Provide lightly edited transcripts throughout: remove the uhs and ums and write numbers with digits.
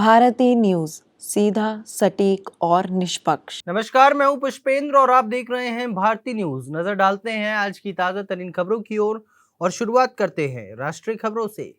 Bharti news, सीधा, सटीक और निष्पक्ष। नमस्कार, मैं हूं पुष्पेंद्र और आप देख रहे हैं भारती न्यूज। नजर डालते हैं आज की ताजा तरीन खबरों की ओर और शुरुआत करते हैं राष्ट्रीय खबरों से।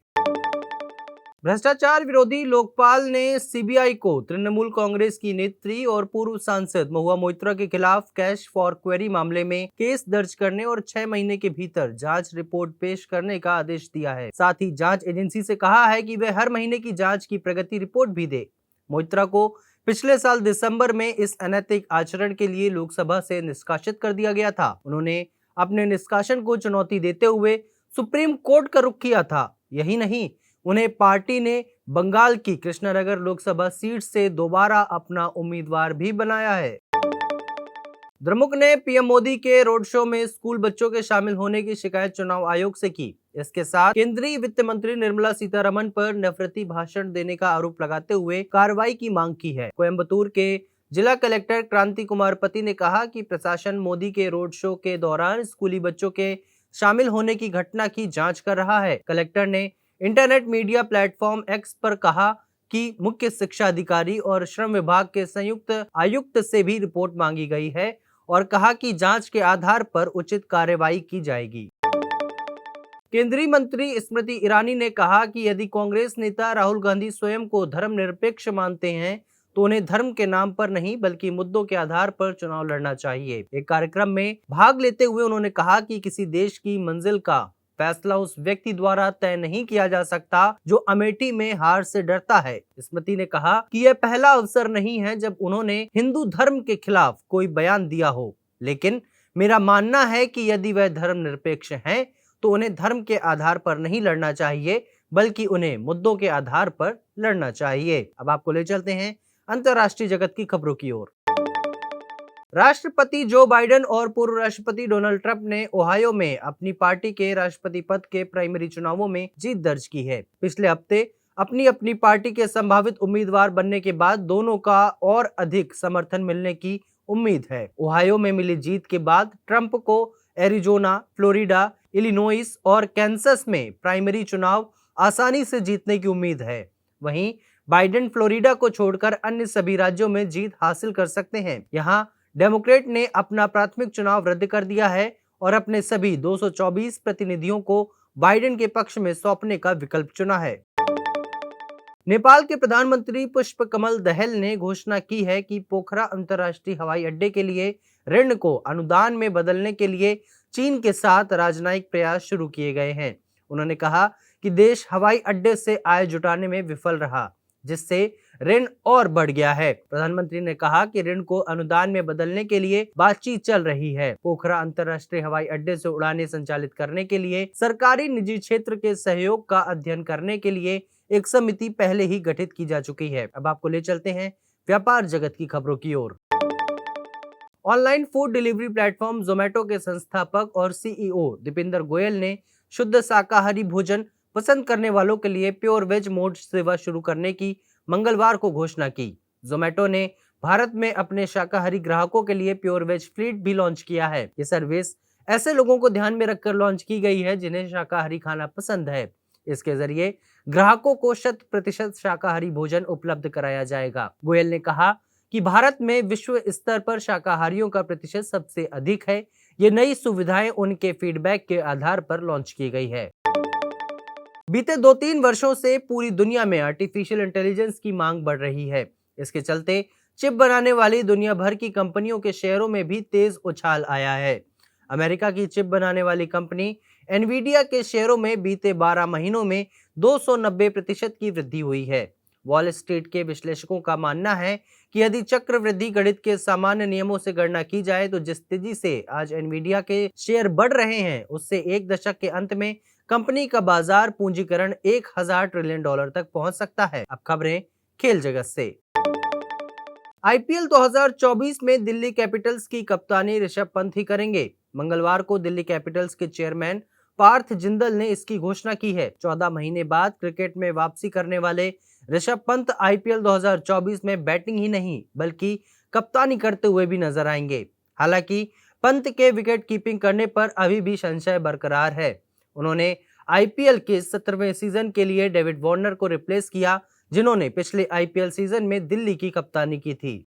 भ्रष्टाचार विरोधी लोकपाल ने सीबीआई को तृणमूल कांग्रेस की नेत्री और पूर्व सांसद महुआ मोइत्रा के खिलाफ कैश फॉर क्वेरी मामले में केस दर्ज करने और 6 महीने के भीतर जांच रिपोर्ट पेश करने का आदेश दिया है। साथ ही जांच एजेंसी से कहा है कि वे हर महीने की जांच की प्रगति रिपोर्ट भी दे। मोइत्रा को पिछले साल दिसंबर में इस अनैतिक आचरण के लिए लोकसभा से निष्कासित कर दिया गया था। उन्होंने अपने निष्कासन को चुनौती देते हुए सुप्रीम कोर्ट का रुख किया था। यही नहीं, उन्हें पार्टी ने बंगाल की कृष्णनगर लोकसभा सीट से दोबारा अपना उम्मीदवार भी बनाया है। द्रमुक ने पीएम मोदी के रोड शो में स्कूल बच्चों के शामिल होने की शिकायत चुनाव आयोग से की। इसके साथ केंद्रीय वित्त मंत्री निर्मला सीतारमण पर नफरती भाषण देने का आरोप लगाते हुए कार्रवाई की मांग की है। कोयम्बतूर के जिला कलेक्टर क्रांति कुमार पति ने कहा कि प्रशासन मोदी के रोड शो के दौरान स्कूली बच्चों के शामिल होने की घटना की जांच कर रहा है। कलेक्टर ने इंटरनेट मीडिया प्लेटफॉर्म एक्स पर कहा कि मुख्य शिक्षा अधिकारी और श्रम विभाग के संयुक्त आयुक्त से भी रिपोर्ट मांगी गई है और कहा कि जांच के आधार पर उचित कार्रवाई की जाएगी। केंद्रीय मंत्री स्मृति ईरानी ने कहा कि यदि कांग्रेस नेता राहुल गांधी स्वयं को धर्मनिरपेक्ष मानते हैं तो उन्हें धर्म के नाम पर नहीं बल्कि मुद्दों के आधार पर चुनाव लड़ना चाहिए। एक कार्यक्रम में भाग लेते हुए उन्होंने कहा कि किसी देश की मंजिल का फैसला उस व्यक्ति द्वारा तय नहीं किया जा सकता जो अमेठी में हार से डरता है। स्मृति ने कहा कि यह पहला अवसर नहीं है जब उन्होंने हिंदू धर्म के खिलाफ कोई बयान दिया हो, लेकिन मेरा मानना है कि यदि वह धर्मनिरपेक्ष हैं तो उन्हें धर्म के आधार पर नहीं लड़ना चाहिए बल्कि उन्हें मुद्दों के आधार पर लड़ना चाहिए। अब आपको ले चलते हैं अंतर्राष्ट्रीय जगत की खबरों की ओर। राष्ट्रपति जो बाइडेन और पूर्व राष्ट्रपति डोनाल्ड ट्रंप ने ओहायो में अपनी पार्टी के राष्ट्रपति पद के प्राइमरी चुनावों में जीत दर्ज की है। पिछले हफ्ते अपनी अपनी पार्टी के संभावित उम्मीदवार बनने के बाद दोनों का और अधिक समर्थन मिलने की उम्मीद है। ओहायो में मिली जीत के बाद ट्रंप को एरिजोना, फ्लोरिडा, इलिनोइस और कैंसस में प्राइमरी चुनाव आसानी से जीतने की उम्मीद है। वहीं बाइडेन फ्लोरिडा को छोड़कर अन्य सभी राज्यों में जीत हासिल कर सकते हैं। यहाँ डेमोक्रेट ने अपना प्राथमिक चुनाव रद्द कर दिया है और अपने सभी 224 प्रतिनिधियों को बाइडेन के पक्ष में सौंपने का विकल्प चुना है। नेपाल के प्रधानमंत्री पुष्प कमल दहल ने घोषणा की है कि पोखरा अंतर्राष्ट्रीय हवाई अड्डे के लिए ऋण को अनुदान में बदलने के लिए चीन के साथ राजनयिक प्रयास शुरू किए गए हैं। उन्होंने कहा कि देश हवाई अड्डे से आय जुटाने में विफल रहा, जिससे ऋण और बढ़ गया है। प्रधानमंत्री ने कहा कि ऋण को अनुदान में बदलने के लिए बातचीत चल रही है। पोखरा अंतर्राष्ट्रीय हवाई अड्डे से उड़ानें संचालित करने के लिए सरकारी निजी क्षेत्र के सहयोग का अध्ययन करने के लिए एक समिति पहले ही गठित की जा चुकी है। अब आपको ले चलते हैं व्यापार जगत की खबरों की ओर। Online food delivery platform Zomato के संस्थापक और सीईओ दीपेंद्र गोयल ने शुद्ध शाकाहारी भोजन पसंद करने वालों के लिए प्योर वेज मोड सेवा शुरू करने की मंगलवार को घोषणा की। जोमेटो ने भारत में अपने शाकाहारी ग्राहकों के लिए प्योर वेज फ्लीट भी लॉन्च किया है। ये सर्विस ऐसे लोगों को ध्यान में रखकर लॉन्च की गई है जिन्हें शाकाहारी खाना पसंद है। इसके जरिए ग्राहकों को 100% शाकाहारी भोजन उपलब्ध कराया जाएगा। गोयल ने कहा कि भारत में विश्व स्तर पर शाकाहारियों का प्रतिशत सबसे अधिक है। ये नई सुविधाएं उनके फीडबैक के आधार पर लॉन्च की गई है। बीते 2-3 वर्षों से पूरी दुनिया में आर्टिफिशियल इंटेलिजेंस की मांग बढ़ रही है। इसके चलते चिप बनाने वाली दुनिया भर की कंपनियों के शेयरों में भी तेज उछाल आया है। अमेरिका की चिप बनाने वाली कंपनी एनवीडिया के शेयरों में बीते 12 महीनों में 290% की वृद्धि हुई है। वॉल स्ट्रीट के विश्लेषकों का मानना है कि यदि चक्रवृद्धि गणित के सामान्य नियमों से गणना की जाए तो जिस तेजी से आज एनवीडिया के शेयर बढ़ रहे हैं उससे एक दशक के अंत में कंपनी का बाजार पूंजीकरण 1000 ट्रिलियन डॉलर तक पहुंच सकता है। अब खबरें खेल जगत से। आईपीएल 2024 में दिल्ली कैपिटल्स की कप्तानी ऋषभ पंत ही करेंगे। मंगलवार को दिल्ली कैपिटल्स के चेयरमैन पार्थ जिंदल ने इसकी घोषणा की है। 14 महीने बाद क्रिकेट में वापसी करने वाले ऋषभ पंत आईपीएल 2024 में बैटिंग ही नहीं बल्कि कप्तानी करते हुए भी नजर आएंगे। हालांकि पंत के विकेट कीपिंग करने पर अभी भी संशय बरकरार है। उन्होंने आईपीएल के 17वें सीजन के लिए डेविड वार्नर को रिप्लेस किया जिन्होंने पिछले आईपीएल सीजन में दिल्ली की कप्तानी की थी।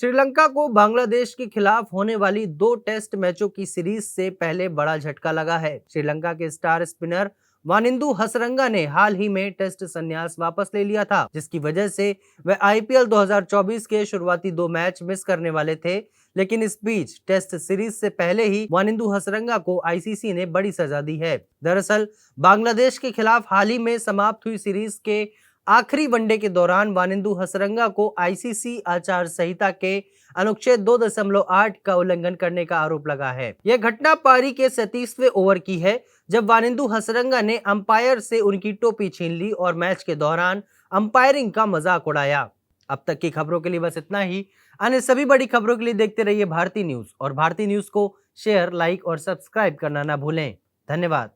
श्रीलंका को बांग्लादेश के खिलाफ होने वाली 2 टेस्ट मैचों की सीरीज से पहले बड़ा झटका लगा है। श्रीलंका के स्टार स्पिनर वानिंदु हसरंगा ने हाल ही में टेस्ट संन्यास वापस ले लिया था, जिसकी वजह से वह आईपीएल 2024 के शुरुआती 2 मैच मिस करने वाले थे। लेकिन इस बीच टेस्ट सीरीज से पहले ही वानिंदु हसरंगा को आईसीसी ने बड़ी सजा दी है। दरअसल बांग्लादेश के खिलाफ हाल ही में समाप्त हुई सीरीज के आखिरी वनडे के दौरान वानिंदु हसरंगा को आईसीसी आचार संहिता के अनुच्छेद 2.8 का उल्लंघन करने का आरोप लगा है। यह घटना पारी के 37वें ओवर की है, जब वानिंदु हसरंगा ने अंपायर से उनकी टोपी छीन ली और मैच के दौरान अंपायरिंग का मजाक उड़ाया। अब तक की खबरों के लिए बस इतना ही। अन्य सभी बड़ी खबरों के लिए देखते रहिए भारती न्यूज और भारती न्यूज को शेयर, लाइक और सब्सक्राइब करना ना भूलें। धन्यवाद।